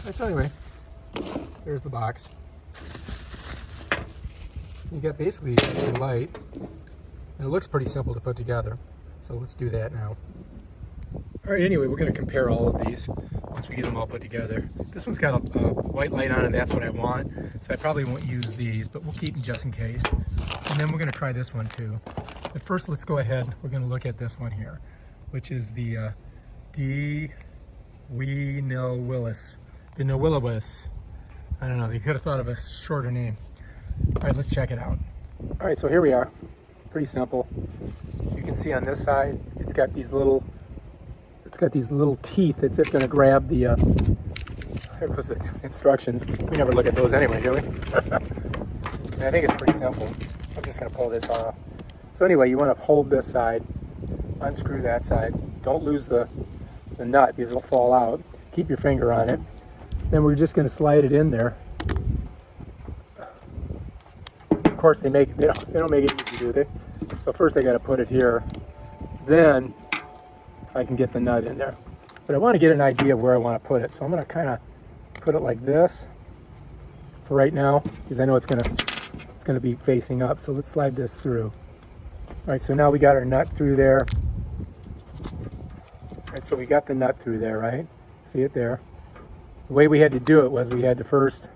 Right, so anyway, there's the box. You got basically your light, and it looks pretty simple to put together. So let's do that now. All right, anyway, we're going to compare all of these once we get them all put together. This one's got a white light on it, that's what I want. So I probably won't use these, but we'll keep them just in case. And then we're going to try this one too. But first, let's go ahead. We're going to look at this one here, which is the Dewenwils. I don't know, they could have thought of a shorter name. All right, let's check it out. All right, so here we are. Pretty simple. You can see on this side, it's got these little teeth. It's going to grab the, there goes the instructions. We never look at those anyway, do we? And I think it's pretty simple. I'm just going to pull this off. So anyway, you want to hold this side, unscrew that side. Don't lose the nut because it'll fall out. Keep your finger on it. Then we're just going to slide it in there. Of course, they don't make it easy, do they? So first I got to put it here. Then I can get the nut in there. But I want to get an idea of where I want to put it. So I'm going to kind of put it like this for right now, because I know it's going to be facing up. So let's slide this through. All right, so now we got our nut through there. All right, so we got the nut through there, right? See it there? The way we had to do it was we had to first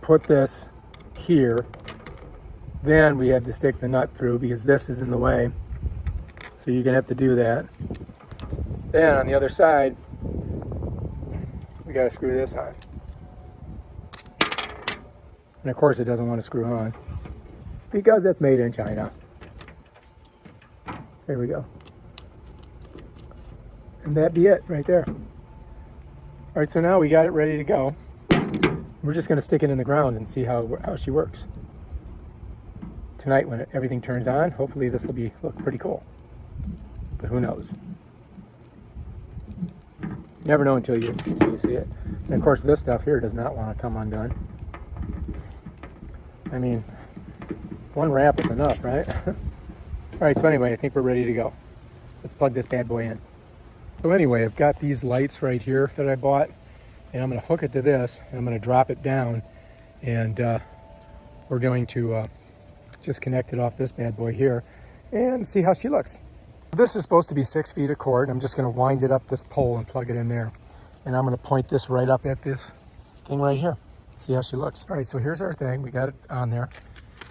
put this here. Then we had to stick the nut through because this is in the way. So you're going to have to do that. Then on the other side, we got to screw this on. And of course it doesn't want to screw on because it's made in China. There we go. And that'd be it right there. All right, so now we got it ready to go. We're just going to stick it in the ground and see how she works. Tonight when everything turns on, hopefully this will look pretty cool. But who knows? You never know until you see it. And of course this stuff here does not want to come undone. I mean, one wrap is enough, right? All right, so anyway, I think we're ready to go. Let's plug this bad boy in. So anyway, I've got these lights right here that I bought, and I'm going to hook it to this, and I'm going to drop it down, and we're going to just connect it off this bad boy here and see how she looks. This is supposed to be 6 feet of cord. I'm just going to wind it up this pole and plug it in there, and I'm going to point this right up at this thing right here. See how she looks. All right, so here's our thing. We got it on there,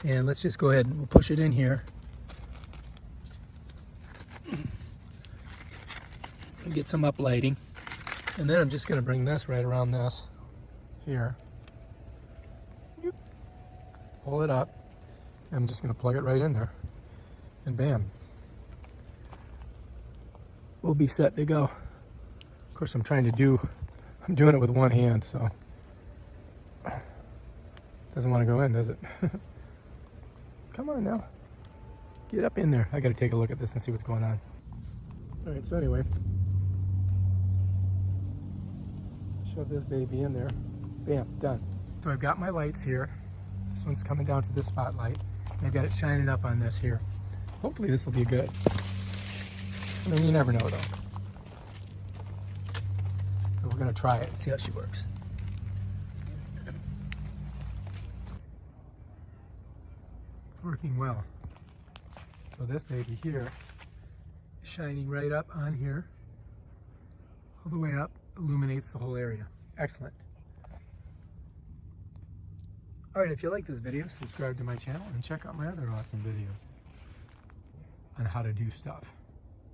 and let's just go ahead and we'll push it in here. And get some uplighting, and then I'm just going to bring this right around this here. Pull it up. I'm just going to plug it right in there, and bam, we'll be set to go. Of course, I'm doing it with one hand, so doesn't want to go in, does it? Come on now, get up in there. I got to take a look at this and see what's going on. All right, so anyway, shove this baby in there. Bam, done. So I've got my lights here. This one's coming down to the spotlight. And I've got it shining up on this here. Hopefully this will be good. I mean, you never know though. So we're gonna try it and see how she works. It's working well. So this baby here is shining right up on here, all the way up, illuminates the whole area. Excellent. All right, if you like this video, subscribe to my channel and check out my other awesome videos on how to do stuff.